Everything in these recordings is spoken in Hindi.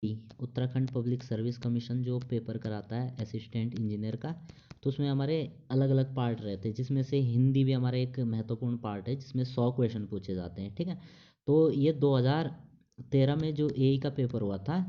उत्तराखंड पब्लिक सर्विस कमीशन जो पेपर कराता है असिस्टेंट इंजीनियर का, तो उसमें हमारे अलग अलग पार्ट रहते हैं, जिसमें से हिंदी भी हमारा एक महत्वपूर्ण पार्ट है, जिसमें 100 क्वेश्चन पूछे जाते हैं। ठीक है, तो ये 2013 में जो एई का पेपर हुआ था,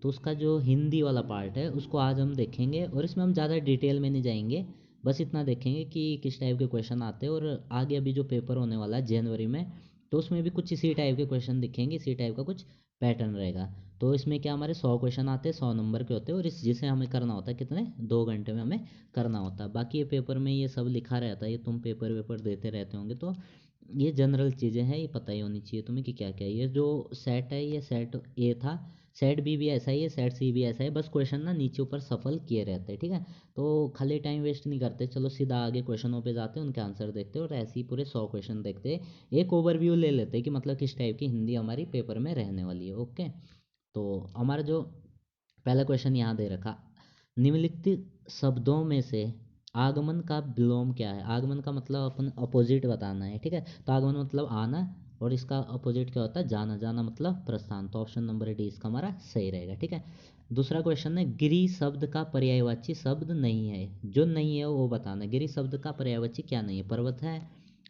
तो उसका जो हिंदी वाला पार्ट है उसको आज हम देखेंगे, और इसमें हम ज़्यादा डिटेल में नहीं जाएंगे, बस इतना देखेंगे कि किस टाइप के क्वेश्चन आते हैं। और आगे अभी जो पेपर होने वाला है जनवरी में, तो उसमें भी कुछ इसी टाइप के क्वेश्चन दिखेंगे, इसी टाइप का कुछ पैटर्न रहेगा। तो इसमें क्या हमारे 100 क्वेश्चन आते हैं, 100 नंबर के होते हैं, और इस जिसे हमें करना होता है कितने 2 घंटे में हमें करना होता है। बाकी ये पेपर में ये सब लिखा रहता है, ये तुम पेपर वेपर देते रहते होंगे, तो ये जनरल चीज़ें हैं, ये पता ही होनी चाहिए तुम्हें कि क्या क्या है। ये जो सेट है, ये सेट ए था, सेट बी भी ऐसा ही है, सेट सी भी ऐसा है, बस क्वेश्चन ना नीचे ऊपर सफल किए रहते हैं। ठीक है, तो खाली टाइम वेस्ट नहीं करते, चलो सीधा आगे क्वेश्चनों पे जाते हैं, उनके आंसर देखते हैं, और ऐसे ही पूरे 100 क्वेश्चन देखते हैं, एक ओवरव्यू ले लेते हैं कि मतलब किस टाइप की हिंदी हमारी पेपर में रहने वाली है। ओके, तो हमारा जो पहला क्वेश्चन यहाँ दे रखा, निम्नलिखित शब्दों में से आगमन का विलोम क्या है। आगमन का मतलब अपन अपोजिट बताना है। ठीक है, तो आगमन मतलब आना, और इसका अपोजिट क्या होता है, जाना। जाना मतलब प्रस्थान। तो ऑप्शन नंबर डी इसका हमारा सही रहेगा। ठीक है, दूसरा क्वेश्चन है, गिरि शब्द का पर्यायवाची शब्द नहीं है। जो नहीं है वो बताना है। गिरि शब्द का पर्यायवाची क्या नहीं है, पर्वत है,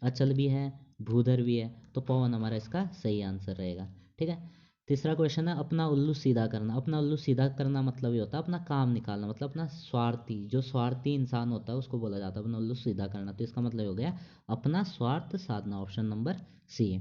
अचल भी है, भूधर भी है, तो पवन हमारा इसका सही आंसर रहेगा। ठीक है, तीसरा क्वेश्चन है, अपना उल्लू सीधा करना। अपना उल्लू सीधा करना मतलब ये होता है अपना काम निकालना, मतलब अपना स्वार्थी, जो स्वार्थी इंसान होता है उसको बोला जाता है अपना उल्लू सीधा करना। तो इसका मतलब हो गया अपना स्वार्थ साधना, ऑप्शन नंबर सी है।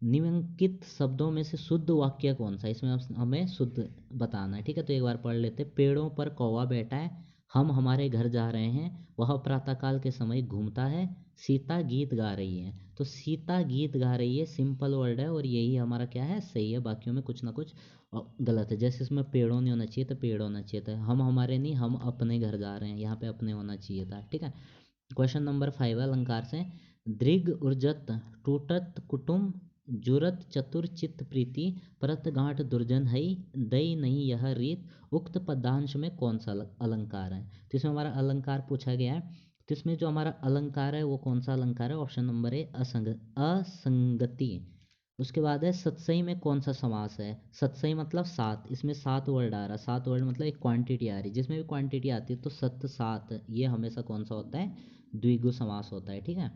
निम्नलिखित शब्दों में से शुद्ध वाक्य कौन सा है, इसमें हमें शुद्ध बताना है। ठीक है, तो एक बार पढ़ लेते। पेड़ों पर कौवा बैठा है, हम हमारे घर जा रहे हैं, वह प्रातःकाल के समय घूमता है, सीता गीत गा रही है। तो सीता गीत गा रही है सिंपल वर्ड है, और यही हमारा क्या है, सही है। बाकियों में कुछ ना कुछ गलत है, जैसे इसमें पेड़ों नहीं होना चाहिए तो पेड़ होना चाहिए था, हम हमारे नहीं, हम अपने घर जा रहे हैं, यहाँ पे अपने होना चाहिए था। ठीक है, क्वेश्चन नंबर 5 है अलंकार से, दृग उर्जत टूटत कुटुम जुरत चतुर चित्त प्रीति परत गांठ दुर्जन है दई नहीं यह रीत, उक्त पदांश में कौन सा अलंकार है। तो इसमें हमारा अलंकार पूछा गया है, तो इसमें जो हमारा अलंकार है वो कौन सा अलंकार है, ऑप्शन नंबर ए असंगति। उसके बाद है सत्सई में कौन सा समास है। सत्सई मतलब सात, इसमें 7 वर्ड आ रहा, 7 वर्ड मतलब एक क्वांटिटी आ रही, जिसमें भी क्वांटिटी आती है तो सत सात, ये हमेशा कौन सा होता है, द्विगु समास होता है। ठीक है,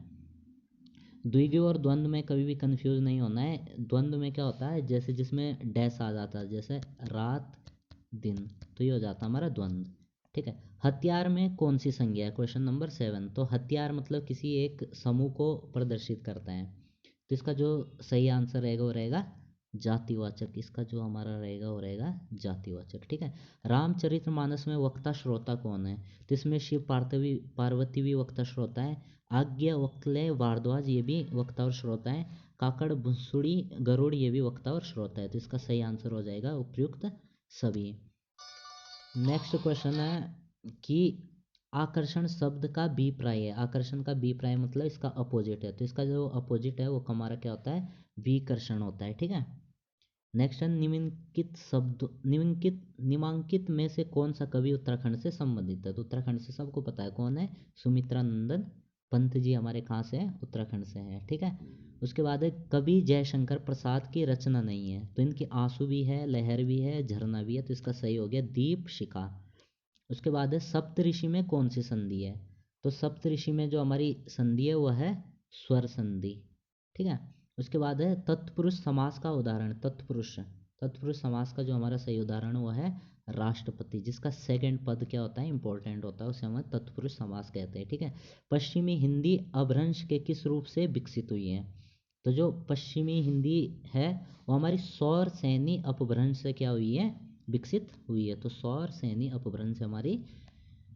द्विगु और द्वंद्व में कभी भी कंफ्यूज नहीं होना है। द्वंद्व में क्या होता है, जैसे जिसमें डैश आ जाता है, जैसे रात दिन, तो ये हो जाता है हमारा द्वंद्व। ठीक है, हथियार में कौन सी संज्ञा है, क्वेश्चन नंबर 7। तो हथियार मतलब किसी एक समूह को प्रदर्शित करता है, तो इसका जो सही आंसर रहेगा वो रहेगा जातिवाचक। इसका जो हमारा रहेगा वो रहेगा जातिवाचक। ठीक है, रामचरितमानस में वक्ता श्रोता कौन है, तो इसमें शिव पार्वती भी वक्ता श्रोता है, आज्ञा वक्तलय भारद्वाज ये भी वक्ता और श्रोता है, काकड़ भुसुड़ी गरुड़ ये भी वक्ता और श्रोता है। तो इसका सही आंसर हो जाएगा उपयुक्त सभी। नेक्स्ट क्वेश्चन है कि आकर्षण शब्द का अभिप्राय है। आकर्षण का अभिप्राय मतलब इसका अपोजिट है, तो इसका जो अपोजिट है वो हमारा क्या होता है, विकर्षण होता है। ठीक है, नेक्स्ट है, निम्नलिखित शब्द निम्नांकित में से कौन सा कवि उत्तराखंड से संबंधित है। तो उत्तराखंड से सबको पता है कौन है, सुमित्रा नंदन पंत जी हमारे कहाँ से हैं, उत्तराखंड से हैं। ठीक है, उसके बाद है कवि जयशंकर प्रसाद की रचना नहीं है, तो इनकी आंसू भी है, लहर भी है, झरना भी है, तो इसका सही हो गया दीप शिखा। उसके बाद है सप्तऋषि में कौन सी संधि है, तो सप्तऋषि में जो हमारी संधि है वह है स्वर संधि। ठीक है, उसके बाद है तत्पुरुष समास का उदाहरण। तत्पुरुष समास का जो हमारा सही उदाहरण हुआ है राष्ट्रपति, जिसका सेकंड पद क्या होता है, इंपॉर्टेंट होता है, उसे हम तत्पुरुष समास कहते हैं। ठीक है, पश्चिमी हिंदी अपभ्रंश के किस रूप से विकसित हुई है, तो जो पश्चिमी हिंदी है वो हमारी सौर सैनी अपभ्रंश से क्या हुई है, विकसित हुई है। तो सौर सैनी अपभ्रंश हमारी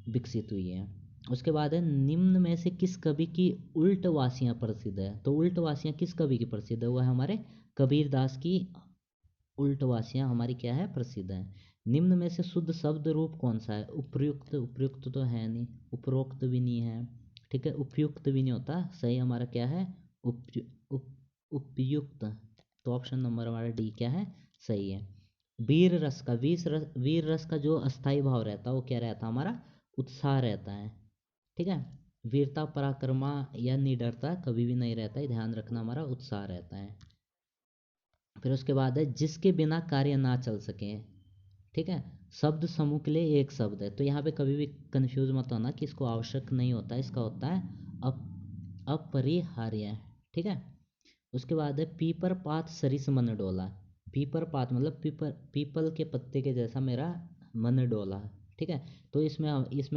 विकसित हुई है। उसके बाद है निम्न में से किस कवि की उल्टवासियाँ प्रसिद्ध है, तो उल्टवासियाँ किस कवि की प्रसिद्ध है, वह है हमारे कबीर दास की उल्टवासियाँ हमारी क्या है, प्रसिद्ध है। निम्न में से शुद्ध शब्द रूप कौन सा है, उपयुक्त। उपयुक्त तो है नहीं, उपरोक्त भी नहीं है। ठीक है, उपयुक्त भी नहीं होता, सही हमारा क्या है, उपयुक्त। तो ऑप्शन नंबर हमारा डी क्या है, सही है। वीर रस का जो अस्थाई भाव रहता है वो क्या रहता है हमारा, उत्साह रहता है। ठीक है, वीरता पराक्रमा या निडरता कभी भी नहीं रहता है, ध्यान रखना, हमारा उत्साह रहता है। फिर उसके बाद है जिसके बिना कार्य ना चल सके, ठीक है। शब्द समूह के लिए एक शब्द है, तो यहाँ पे कभी भी कंफ्यूज मत होना कि इसको आवश्यक नहीं होता है, इसका होता है अपरिहार्य। ठीक है। उसके बाद है पीपर पात सरिस मन डोला। पीपर पात मतलब पीपल के पत्ते के जैसा मेरा मन डोला। ठीक है। तो इसमें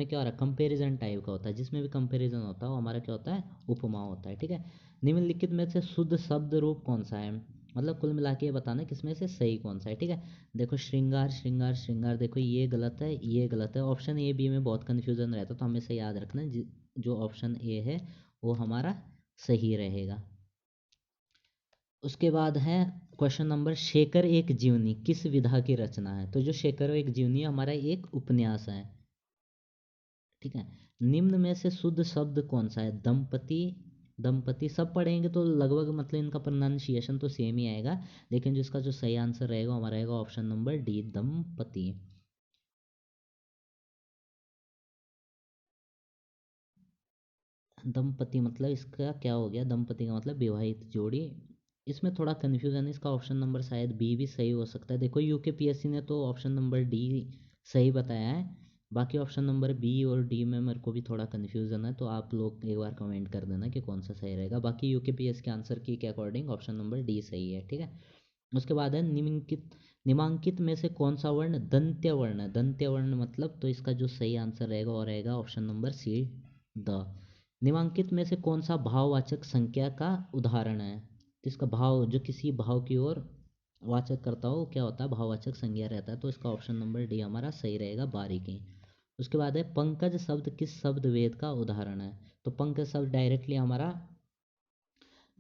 क्या हो रहा है, कंपैरिजन टाइप का होता है, जिसमें भी कंपैरिजन होता है वो हमारा क्या होता है, उपमा होता है। ठीक है। निम्नलिखित में से शुद्ध शब्द रूप कौन सा है, मतलब कुल मिला के ये बताना किसमें से सही कौन सा है। ठीक है। देखो श्रृंगार श्रृंगार श्रृंगार, देखो ये गलत है, ये गलत है। ऑप्शन ए बी में बहुत कन्फ्यूजन रहता है, तो हमेशा याद रखना जो ऑप्शन ए है वो हमारा सही रहेगा। उसके बाद है क्वेश्चन नंबर, शेखर एक जीवनी किस विधा की रचना है। तो जो शेखर एक जीवनी हमारा एक उपन्यास है। ठीक है। निम्न में से शुद्ध शब्द कौन सा है, दंपति। दंपति सब पढ़ेंगे तो लगभग मतलब इनका प्रोनाउंसिएशन तो सेम ही आएगा, लेकिन जो इसका जो सही आंसर रहेगा हमारा रहेगा ऑप्शन नंबर डी, दंपति। दंपति मतलब इसका क्या हो गया, दंपति का मतलब विवाहित जोड़ी। इसमें थोड़ा कन्फ्यूजन है, इसका ऑप्शन नंबर शायद बी भी सही हो सकता है। देखो यूकेपीएससी ने तो ऑप्शन नंबर डी सही बताया है, बाकी ऑप्शन नंबर बी और डी में मेरे को भी थोड़ा कन्फ्यूजन है, तो आप लोग एक बार कमेंट कर देना कि कौन सा सही रहेगा। बाकी यूकेपीएससी के आंसर की के अकॉर्डिंग ऑप्शन नंबर डी सही है। ठीक है। उसके बाद है निम्नांकित में से कौन सा वर्ण दंत्य वर्ण है। दंत्य वर्ण मतलब, तो इसका जो सही आंसर रहेगा वो रहेगा ऑप्शन नंबर सी, द। निम्नांकित में से कौन सा भाववाचक संज्ञा का उदाहरण है। तो इसका भाव जो किसी भाव की ओर वाचक करता हो क्या होता है, भाववाचक संज्ञा रहता है, तो इसका ऑप्शन नंबर डी हमारा सही रहेगा, बारीकी। उसके बाद है पंकज शब्द किस शब्द वेद का उदाहरण है। तो पंकज शब्द डायरेक्टली हमारा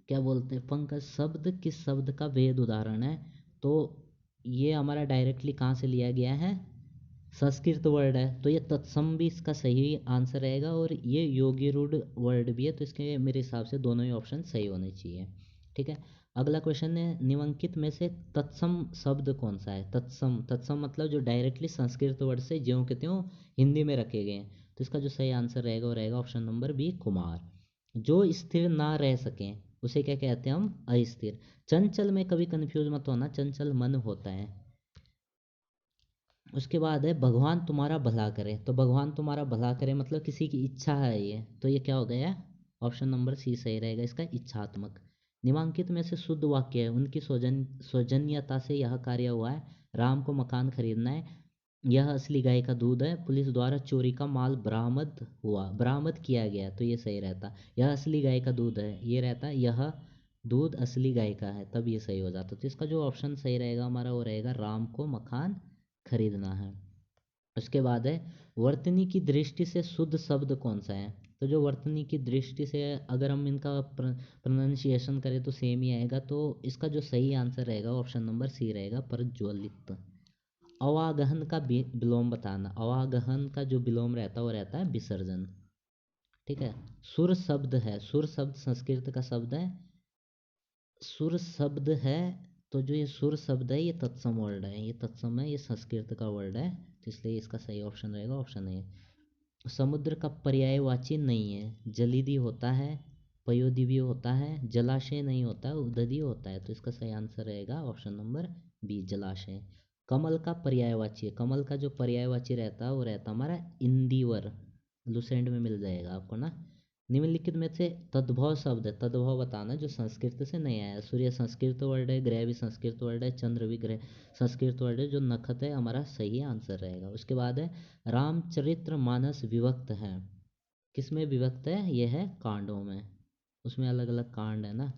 क्या बोलते हैं, पंकज शब्द किस शब्द का वेद उदाहरण है। तो ये हमारा डायरेक्टली कहाँ से लिया गया है, संस्कृत वर्ड है, तो ये तत्सम भी इसका सही आंसर रहेगा, और ये योगी रूढ़ वर्ड भी है, तो इसके मेरे हिसाब से दोनों ही ऑप्शन सही होने चाहिए। ठीक है। अगला क्वेश्चन है निम्नलिखित में से तत्सम शब्द कौन सा है। तत्सम, तत्सम मतलब जो डायरेक्टली संस्कृत वर्ड से ज्यों के त्यों हिंदी में रखे गए हैं, तो इसका जो सही आंसर रहेगा वो रहेगा ऑप्शन नंबर बी, कुमार। जो स्थिर ना रह सकें उसे क्या कहते हैं हम, अस्थिर। चंचल में कभी कंफ्यूज मत होना, चंचल मन होता है। उसके बाद है भगवान तुम्हारा भला करे। तो भगवान तुम्हारा भला करे मतलब किसी की इच्छा है ये, तो ये क्या हो गया, ऑप्शन नंबर सी सही रहेगा इसका, इच्छात्मक। निम्नांकित में से शुद्ध वाक्य है, उनकी सौजन्यता से यह कार्य हुआ है, राम को मकान खरीदना है, यह असली गाय का दूध है, पुलिस द्वारा चोरी का माल बरामद हुआ, बरामद किया गया, तो ये सही रहता। यह असली गाय का दूध है, ये रहता यह दूध असली गाय का है, तब ये सही हो जाता। तो इसका जो ऑप्शन सही रहेगा हमारा वो रहेगा, राम को मकान खरीदना है। उसके बाद है वर्तनी की दृष्टि से शुद्ध शब्द कौन सा है। तो जो वर्तनी की दृष्टि से अगर हम इनका प्रोनाउंसिएशन करें तो सेम ही आएगा, तो इसका जो सही आंसर रहेगा ऑप्शन नंबर सी रहेगा, प्रज्वलित। अवागहन का विलोम बताना। अवागहन का जो विलोम रहता है वो रहता है विसर्जन। ठीक है। सुर शब्द है, सुर शब्द संस्कृत का शब्द है, सुर शब्द है, तो जो ये सुर शब्द है ये तत्सम वर्ड है, ये तत्सम है, ये संस्कृत का वर्ड है, तो इसलिए इसका सही ऑप्शन रहेगा ऑप्शन ए। समुद्र का पर्यायवाची नहीं है, जलिधि होता है, पयोधि भी होता है, जलाशय नहीं होता है, उदधि होता है, तो इसका सही आंसर रहेगा ऑप्शन नंबर बी, जलाशय। कमल का पर्यायवाची है, कमल का जो पर्यायवाची रहता है वो रहता हमारा इंदिवर, लुसेंट में मिल जाएगा आपको ना। निम्नलिखित में से तद्भव शब्द है, तद्भव बताना जो संस्कृत से नहीं आया। सूर्य संस्कृत वर्ड है, ग्रह भी संस्कृत वर्ड है, चंद्र भी ग्रह संस्कृत वर्ड है, जो नखत है हमारा सही आंसर रहेगा। उसके बाद है रामचरित्र मानस विभक्त है, किसमें विभक्त है, यह है कांडों में, उसमें अलग अलग कांड है ना।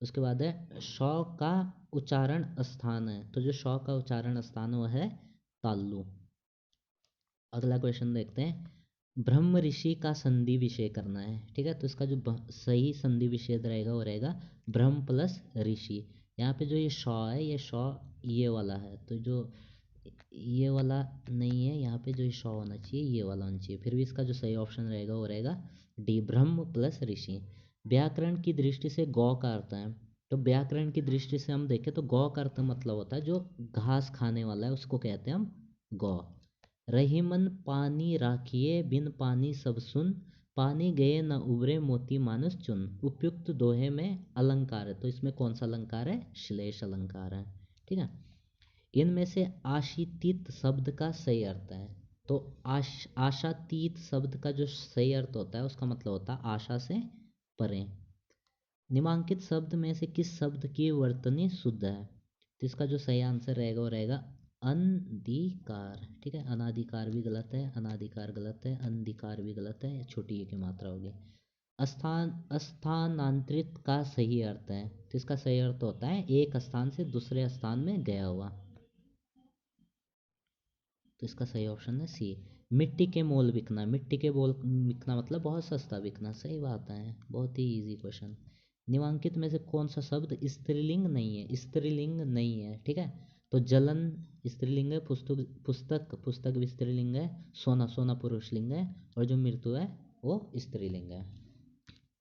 उसके बाद है शौ का उच्चारण स्थान है, तो जो शौ का उच्चारण स्थान वो है ताल्लु। अगला क्वेश्चन देखते हैं, ब्रह्म ऋषि का संधि विषय करना है। ठीक है। तो इसका जो सही संधि विषय रहेगा वो रहेगा ब्रह्म प्लस ऋषि। यहाँ पे जो ये शौ है, ये शौ ये वाला है, तो जो ये वाला नहीं है, यहाँ पे जो ये शौ होना चाहिए ये वाला होना चाहिए, फिर भी इसका जो सही ऑप्शन रहेगा वो रहेगा डी, ब्रह्म प्लस ऋषि। व्याकरण की दृष्टि से गौ का अर्थ है। तो व्याकरण की दृष्टि से हम देखें तो गौ का अर्थ मतलब होता है जो घास खाने वाला है, उसको कहते हैं हम गौ। रहीमन पानी राखिए बिन पानी सब सुन, पानी गए न उबरे मोती मानस चुन। उपयुक्त दोहे में अलंकार है, तो इसमें कौन सा अलंकार है, श्लेष अलंकार है। ठीक है। इनमें से आशातीत शब्द का सही अर्थ है। तो आशातीत शब्द का जो सही अर्थ होता है उसका मतलब होता है आशा से परे। निम्नांकित शब्द में से किस शब्द की वर्तनी शुद्ध है? तो इसका जो सही आंसर रहेगा वो रहेगा अनधिकार। ठीक है, अनाधिकार भी गलत है, अनाधिकार गलत है, अंधिकार भी गलत है, छोटी ए की मात्रा होगी। स्थानांतरित का सही अर्थ है, तो इसका सही अर्थ होता है एक स्थान से दूसरे स्थान में गया हुआ। तो इसका सही ऑप्शन है सी। मिट्टी के मोल बिकना, मिट्टी के मोल बिकना मतलब बहुत सस्ता बिकना, सही बात है, बहुत ही इजी क्वेश्चन। निम्नांकित में से कौन सा शब्द स्त्रीलिंग नहीं है? स्त्रीलिंग नहीं है, ठीक है। तो जलन स्त्रीलिंग है, पुस्तक पुस्तक पुस्तक भी स्त्रीलिंग है, सोना सोना पुरुषलिंग है, और जो मृत्यु है वो स्त्रीलिंग है।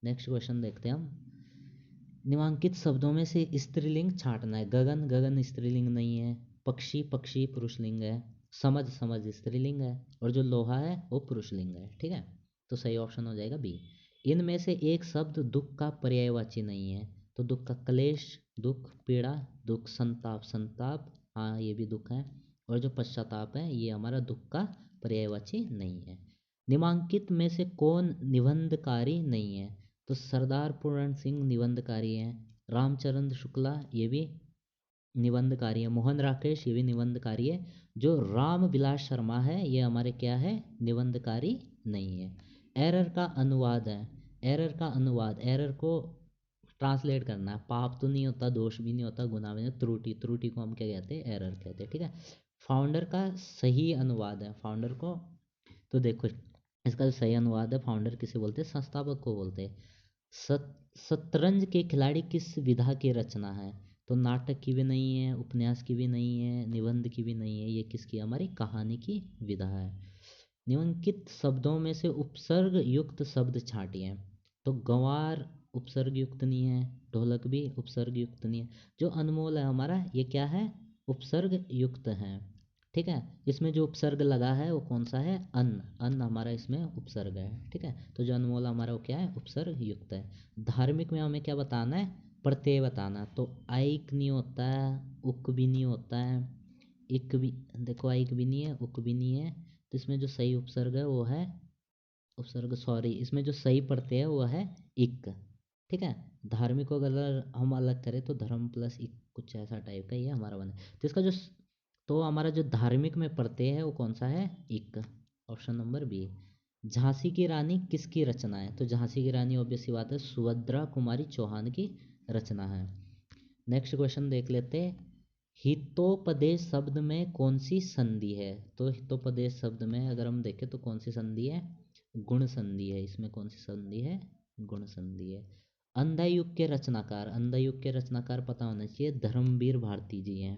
नेक्स्ट क्वेश्चन देखते हैं हम। निम्नांकित शब्दों में से स्त्रीलिंग छांटना है। गगन गगन स्त्रीलिंग नहीं है, पक्षी पक्षी पुरुषलिंग है, समझ समझ स्त्रीलिंग है, और जो लोहा है वो पुरुषलिंग है, ठीक है। तो सही ऑप्शन हो जाएगा बी। इनमें से एक शब्द दुख का पर्यायवाची नहीं है। तो दुख का क्लेश दुख, पीड़ा दुख, संताप संताप, हाँ ये भी दुख है, और जो पश्चाताप है ये हमारा दुख का पर्यायवाची नहीं है। निम्नांकित में से कौन निबंधकारी नहीं है? तो सरदार पूर्ण सिंह निबंधकारी हैं, रामचंद्र शुक्ला ये भी निबंधकारी है, मोहन राकेश ये भी निबंधकारी है, जो राम विलास शर्मा है ये हमारे क्या है, निबंधकारी नहीं है। एरर का अनुवाद है, एरर का अनुवाद, एरर को ट्रांसलेट करना है। पाप तो नहीं होता, दोष भी नहीं होता, गुनाह भी नहीं, त्रुटि, त्रुटि को हम क्या कहते हैं, एरर कहते हैं, ठीक है। फाउंडर का सही अनुवाद है, फाउंडर को, तो देखो इसका जो सही अनुवाद है, फाउंडर किसे बोलते हैं, संस्थापक को बोलते हैं। शतरंज के खिलाड़ी किस विधा की रचना है? तो नाटक की भी नहीं है, उपन्यास की भी नहीं है, निबंध की भी नहीं है, ये किसकी, हमारी कहानी की विधा है। निम्नलिखित शब्दों में से उपसर्ग युक्त शब्द छांटिए। तो गंवार उपसर्ग युक्त नहीं है, ढोलक भी उपसर्ग युक्त नहीं है, जो अनमोल है हमारा ये क्या है, उपसर्ग युक्त है, ठीक है। इसमें जो उपसर्ग लगा है वो कौन सा है, अन्न, अन्न हमारा इसमें उपसर्ग है, ठीक है। तो जो अनमोल हमारा वो क्या है, उपसर्ग युक्त है। धार्मिक में हमें क्या बताना है, प्रत्यय बताना। तो आइक नहीं होता है, उक भी नहीं होता है, इक भी, देखो आइक भी नहीं है, उक भी नहीं है, तो इसमें जो सही उपसर्ग है वो है, उपसर्ग सॉरी, इसमें जो सही प्रत्यय है वो है इक, ठीक है। धार्मिक को अगर हम अलग करें तो धर्म प्लस इक, कुछ ऐसा टाइप का ये हमारा बने। तो इसका जो, तो हमारा जो धार्मिक में प्रत्यय है वो कौन सा है, इक, ऑप्शन नंबर बी। झांसी की रानी किसकी रचना है? तो झांसी की रानी ऑब्वियस सी बात है सुभद्रा कुमारी चौहान की रचना है। नेक्स्ट क्वेश्चन देख लेते हैं। हितोपदेश शब्द में कौन सी संधि है? तो हितोपदेश शब्द में अगर हम देखें तो कौन सी संधि है, गुण संधि है। इसमें कौन सी संधि है, गुण संधि है। अंधा युग के रचनाकार, अंधा युग के रचनाकार पता होना चाहिए, धर्मवीर भारती जी हैं,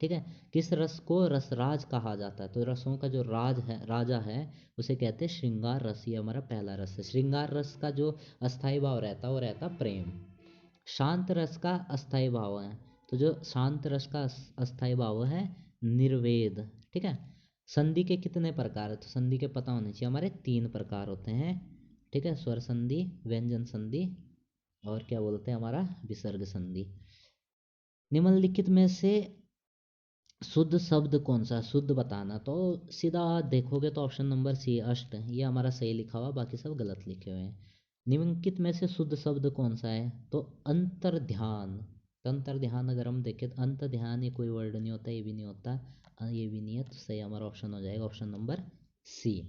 ठीक है। किस रस को रसराज कहा जाता है? तो रसों का जो राज है, राजा है, उसे कहते हैं श्रृंगार रस, ये हमारा पहला रस है। श्रृंगार रस का जो अस्थाई भाव रहता है वो रहता प्रेम। शांत रस का अस्थाई भाव है, तो जो शांत रस का अस्थाई भाव है निर्वेद, ठीक है। संधि के कितने प्रकार है? तो संधि के पता होने चाहिए हमारे तीन प्रकार होते हैं, ठीक है। स्वर संधि, व्यंजन संधि, और क्या बोलते हैं हमारा विसर्ग संधि। निम्नलिखित में से शुद्ध शब्द कौन सा, शुद्ध बताना। तो सीधा देखोगे तो ऑप्शन नंबर सी अष्ट, ये हमारा सही लिखा हुआ, बाकी सब गलत लिखे हुए हैं। निम्नलिखित में से शुद्ध शब्द कौन सा है? तो अंतर ध्यान। तो अंतर ध्यान अगर हम देखें तो अंतर ध्यान ये कोई वर्ड नहीं होता, ये भी नहीं होता, ये भी नहीं है, तो सही हमारा ऑप्शन हो जाएगा ऑप्शन नंबर सी।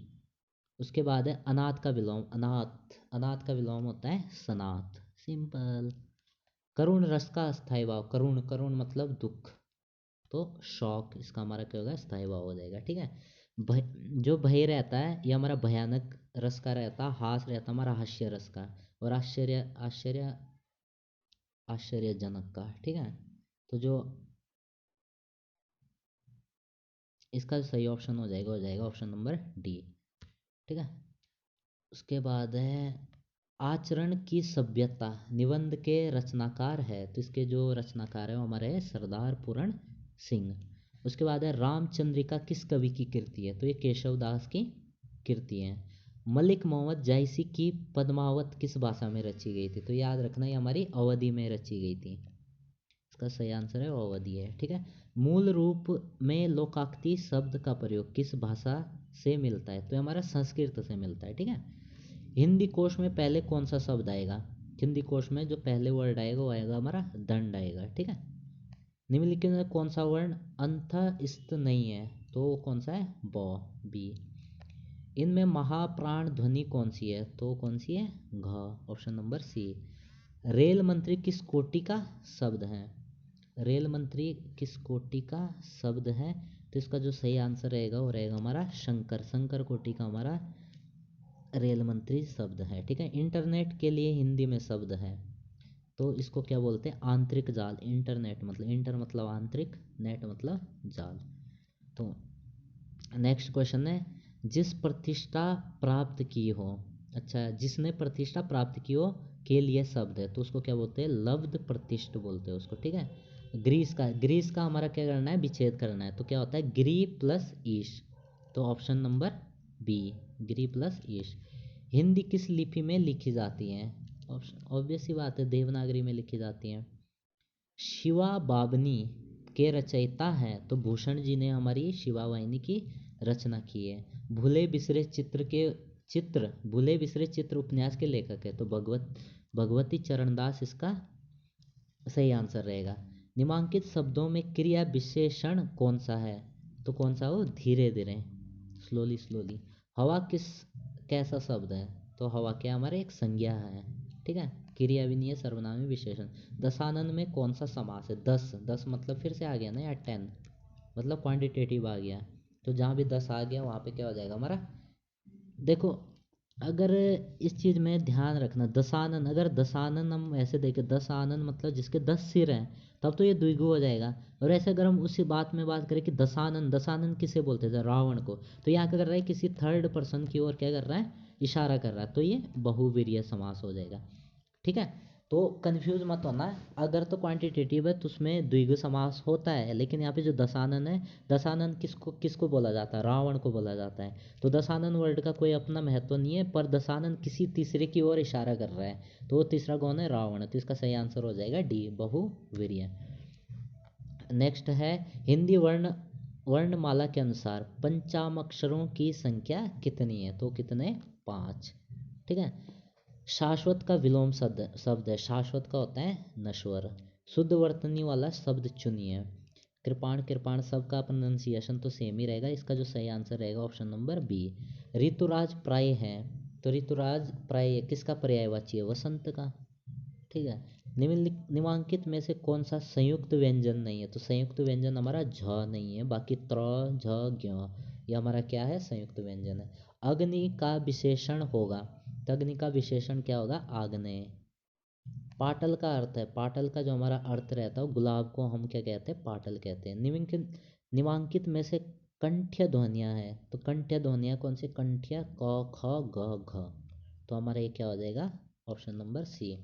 उसके बाद है अनाथ का विलोम, अनाथ, अनाथ का विलोम होता है सनाथ, सिंपल। करुण रस का अस्थाई भाव, करुण, करुण मतलब दुख, तो शौक, इसका हमारा क्या होगा, स्थायी भाव हो जाएगा, ठीक है। भय, जो भय रहता है ये हमारा भयानक रस का रहता, हास रहता हमारा हास्य रस का, और आश्चर्य, आश्चर्य आश्चर्यजनक का, ठीक है। तो जो इसका सही ऑप्शन हो जाएगा ऑप्शन नंबर डी, ठीक है। उसके बाद है आचरण की सभ्यता, निबंध के रचनाकार है, तो इसके जो रचनाकार है वो हमारे सरदार पूर्ण सिंह। उसके बाद है रामचंद्रिका किस कवि की कृति है? तो ये केशव दास की कृति है। मलिक मोहम्मद जायसी की पद्मावत किस भाषा में रची गई थी? तो याद रखना ये हमारी अवधि में रची गई थी, इसका सही आंसर है अवधि है, ठीक है। मूल रूप में लोकाक्ति शब्द का प्रयोग किस भाषा से मिलता है? तो ये हमारा संस्कृत से मिलता है, ठीक है। हिंदी कोश में पहले कौन सा शब्द आएगा? हिंदी कोश में जो पहले वर्ड आएगा वो आएगा हमारा दंड आएगा, ठीक है। निम्नलिखित में कौन सा वर्ण अंतःस्थ नहीं है? तो वो कौन सा है? ब, बी। इनमें महाप्राण ध्वनि कौन सी है? तो कौन सी है? घ, ऑप्शन नंबर सी। रेल मंत्री किस कोटि का शब्द है? रेल मंत्री किस कोटि का शब्द है? तो इसका जो सही आंसर रहेगा वो रहेगा हमारा शंकर, शंकर कोटि का हमारा रेल मंत्री शब्द है, ठीक है। इंटरनेट के लिए हिंदी में शब्द है, तो इसको क्या बोलते हैं? आंतरिक जाल। इंटरनेट मतलब इंटर मतलब आंतरिक, नेट मतलब जाल। तो नेक्स्ट क्वेश्चन है, जिस प्रतिष्ठा प्राप्त की हो, अच्छा जिसने प्रतिष्ठा प्राप्त की हो के लिए शब्द है, तो उसको क्या बोलते हैं? लब्ध प्रतिष्ठ बोलते हैं उसको, ठीक है। ग्रीस का हमारा क्या करना है? विच्छेद करना है, तो क्या होता है? ग्री प्लस ईश, तो ऑप्शन नंबर बी, ग्री प्लस ईश। हिंदी किस लिपि में लिखी जाती है? ऑप्शन ऑब्वियस सी बात है, देवनागरी में लिखी जाती हैं। शिवा बाबनी के रचयिता हैं, तो भूषण जी ने हमारी शिवा वाहिनी की रचना की है। भूले बिसरे चित्र उपन्यास के लेखक है, तो भगवती चरणदास इसका सही आंसर रहेगा। निम्नांकित शब्दों में क्रिया विशेषण कौन सा है? तो कौन सा हो? धीरे धीरे, स्लोली स्लोली। हवा कैसा शब्द है? तो हवा क्या हमारे एक संज्ञा है, ठीक है। क्रिया भी नहीं है, सर्वनामी विशेषण। दशानन में कौन सा समास है? 10, 10 मतलब फिर से आ गया ना यार, 10 मतलब क्वांटिटेटिव आ गया, तो जहाँ भी 10 आ गया वहाँ पे क्या हो जाएगा हमारा? देखो, अगर इस चीज़ में ध्यान रखना, दशानन, अगर दशानन हम ऐसे देखें, दशानन मतलब जिसके 10 सिर हैं, तब तो ये द्विगु हो जाएगा। और ऐसे अगर हम उसी बात में बात करें कि दशानन, दशानन किसे बोलते थे? रावण को। तो यहाँ क्या कर रहा है? किसी थर्ड पर्सन की ओर क्या कर रहा है? इशारा कर रहा है, तो ये बहुवीर्य समास हो जाएगा, ठीक है। तो कंफ्यूज मत होना, अगर तो क्वांटिटेटिव है तो उसमें द्विगु समास होता है, लेकिन यहाँ पे जो दशानन है, दशानन किसको किसको बोला जाता है? रावण को बोला जाता है। तो दशानन वर्ड का कोई अपना महत्व नहीं है, पर दशानन किसी तीसरे की ओर इशारा कर रहा है, तो वो तीसरा कौन है? रावण। तो इसका सही आंसर हो जाएगा डी, बहुवीर्य। नेक्स्ट है, हिंदी वर्णमाला के अनुसार पंचाक्षरों की संख्या कितनी है? तो कितने? 5, ठीक है। शाश्वत का विलोम शब्द है, शाश्वत का होता है नश्वर। शुद्ध वर्तनी वाला शब्द चुनिए। कृपाण कृपाण सबका प्रोनाउंसिएशन तो सेम ही रहेगा, इसका जो सही आंसर रहेगा ऑप्शन नंबर बी। ऋतुराज प्राय है, तो ऋतुराज प्राय किसका पर्यायवाची है? वसंत का, ठीक है। निम्नांकित में से कौन सा संयुक्त व्यंजन नहीं है? तो संयुक्त व्यंजन हमारा झ नहीं है, बाकी त्र, झ, ज्ञ ये हमारा क्या है? संयुक्त व्यंजन है। अग्नि का विशेषण होगा, तो अग्नि का विशेषण क्या होगा? आग्नेय। पाटल का अर्थ है, पाटल का जो हमारा अर्थ रहता है, गुलाब को हम क्या कहते हैं? पाटल कहते हैं। निम्नांकित में से कंठ्य ध्वनियाँ हैं, तो कंठ्य ध्वनियाँ कौन सी? कंठ्य क, ख, ग, घ, तो हमारा ये क्या हो जाएगा? Option number C.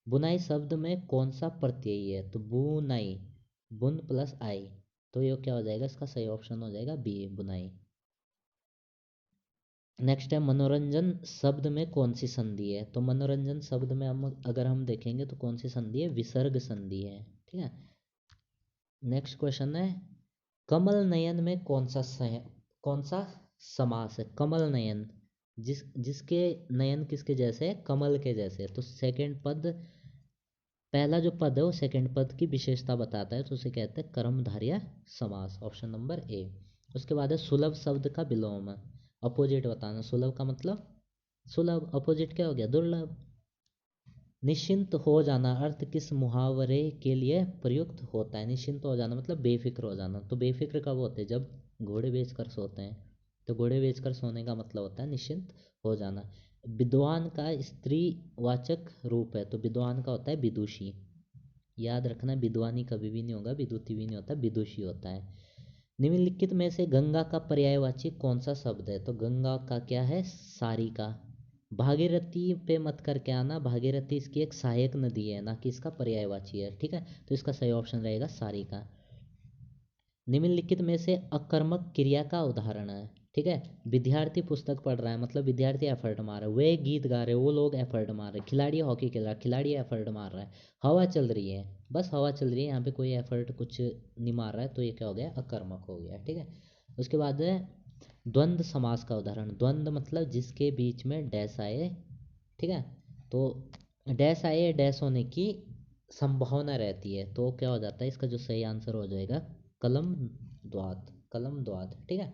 बुनाई शब्द में कौन सा प्रत्यय है? तो बुनाई, बुन प्लस आई, तो ये क्या हो जाएगा? इसका सही ऑप्शन हो जाएगा बी, बुनाई। नेक्स्ट है, मनोरंजन शब्द में कौन सी संधि है? तो मनोरंजन शब्द में हम अगर हम देखेंगे तो कौन सी संधि है? विसर्ग संधि है, ठीक है। नेक्स्ट क्वेश्चन है, कमल नयन में कौन सा समास है? कमल नयन, जिसके नयन किसके जैसे है? कमल के जैसे। तो सेकंड पद, पहला जो पद है वो सेकंड पद की विशेषता बताता है, तो उसे कहते हैं कर्मधारय समास, ऑप्शन नंबर ए। उसके बाद है सुलभ शब्द का विलोम, अपोजिट बताना। सुलभ का मतलब सुलभ, अपोजिट क्या हो गया? दुर्लभ। निश्चिंत हो जाना अर्थ किस मुहावरे के लिए प्रयुक्त होता है? निश्चिंत हो जाना मतलब बेफिक्र हो जाना, तो बेफिक्र कब होते हैं? जब घोड़े बेचकर सोते हैं, तो घोड़े बेचकर सोने का मतलब होता है निश्चिंत हो जाना। विद्वान का स्त्रीवाचक रूप है, तो विद्वान का होता है विदुषी। याद रखना, विद्वानी कभी भी नहीं होगा, विदुती भी नहीं होता, विदुषी होता है। निम्नलिखित में से गंगा का पर्यायवाची कौन सा शब्द है? तो गंगा का क्या है? सारिका। भागीरथी पे मत करके आना, भागीरथी इसकी एक सहायक नदी है, ना कि इसका पर्यायवाची है, ठीक है। तो इसका सही ऑप्शन रहेगा सारिका। निम्नलिखित में से अकर्मक क्रिया का उदाहरण है, ठीक है। विद्यार्थी पुस्तक पढ़ रहा है मतलब विद्यार्थी एफर्ट मार रहा है। वे गीत गा रहे वो लोग एफर्ट मार रहे हैं। खिलाड़ी हॉकी खेल रहा है खिलाड़ी एफर्ट मार रहा है। हवा चल रही है बस हवा चल रही है, यहाँ पे कोई एफर्ट कुछ नहीं मार रहा है, तो ये क्या हो गया, अकर्मक हो गया। ठीक है। उसके बाद है द्वंद्व समास का उदाहरण। द्वंद्व मतलब जिसके बीच में डैश आए, ठीक है, तो डैश आए डैश होने की संभावना रहती है, तो क्या हो जाता है, इसका जो सही आंसर हो जाएगा कलम द्वात, कलम द्वात। ठीक है।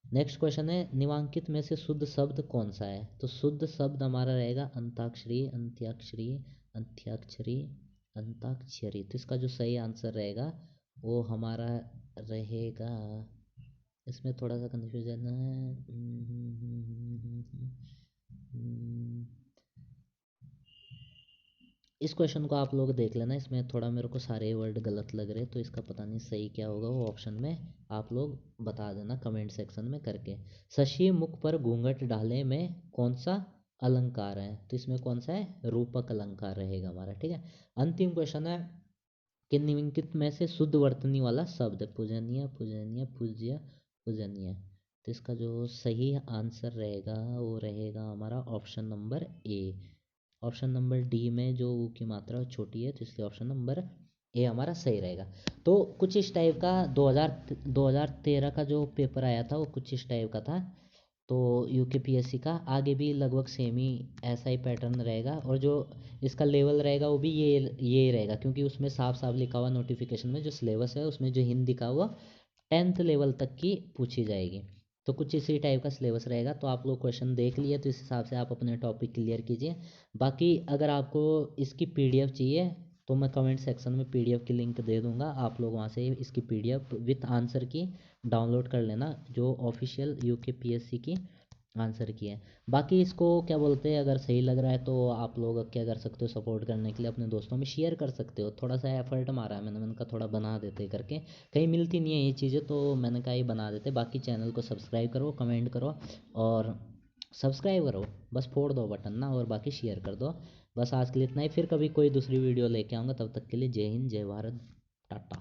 नेक्स्ट क्वेश्चन है निम्नलिखित में से शुद्ध शब्द कौन सा है, तो शुद्ध शब्द हमारा रहेगा अंताक्षरी, अंत्याक्षरी, अंत्याक्षरी, अंताक्षरी। तो इसका जो सही आंसर रहेगा वो हमारा रहेगा, इसमें थोड़ा सा कंफ्यूजन है। इस क्वेश्चन को आप लोग देख लेना, इसमें थोड़ा मेरे को सारे वर्ड गलत लग रहे, तो इसका पता नहीं सही क्या होगा, वो ऑप्शन में आप लोग बता देना कमेंट सेक्शन में करके। शशि मुख पर घूंघट डाले में कौन सा अलंकार है, तो इसमें कौन सा है, रूपक अलंकार रहेगा हमारा। ठीक है। अंतिम क्वेश्चन है कि निम्नलिखित में से शुद्ध वर्तनी वाला शब्द, पूजनीय, पूजनीय, पूज्य, पूजनीय। तो इसका जो सही आंसर रहेगा वो रहेगा हमारा option number A. Option number D में जो ऊ की मात्रा छोटी है, तो इसलिए ऑप्शन नंबर ए हमारा सही रहेगा। तो कुछ इस टाइप का 2013 का जो पेपर आया था वो कुछ इस टाइप का था। तो यूकेपीएससी का आगे भी लगभग सेम ही ऐसा ही पैटर्न रहेगा, और जो इसका लेवल रहेगा वो भी ये रहेगा, क्योंकि उसमें साफ साफ लिखा हुआ नोटिफिकेशन में जो सिलेबस है उसमें जो हिंदी का हुआ 10th लेवल तक की पूछी जाएगी। तो कुछ इसी टाइप का सिलेबस रहेगा। तो आप लोग क्वेश्चन देख लिए, तो इस हिसाब से आप अपने टॉपिक क्लियर कीजिए। बाकी अगर आपको इसकी पीडीएफ चाहिए तो मैं कमेंट सेक्शन में पीडीएफ की लिंक दे दूंगा, आप लोग वहाँ से इसकी पीडीएफ विथ आंसर की डाउनलोड कर लेना, जो ऑफिशियल यूकेपीएससी की आंसर की है। बाकी इसको क्या बोलते हैं, अगर सही लग रहा है तो आप लोग क्या कर सकते हो, सपोर्ट करने के लिए अपने दोस्तों में शेयर कर सकते हो। थोड़ा सा एफर्ट मारा है मैंने कहा थोड़ा बना देते करके, कहीं मिलती नहीं है ये चीज़ें, तो मैंने कहा ये बना देते। बाकी चैनल को सब्सक्राइब करो, कमेंट करो, और सब्सक्राइब करो, बस फोड़ दो बटन ना, और बाकी शेयर कर दो। बस आज के लिए इतना ही, फिर कभी कोई दूसरी वीडियो लेके आऊँगा, तब तक के लिए जय हिंद, जय भारत, टाटा।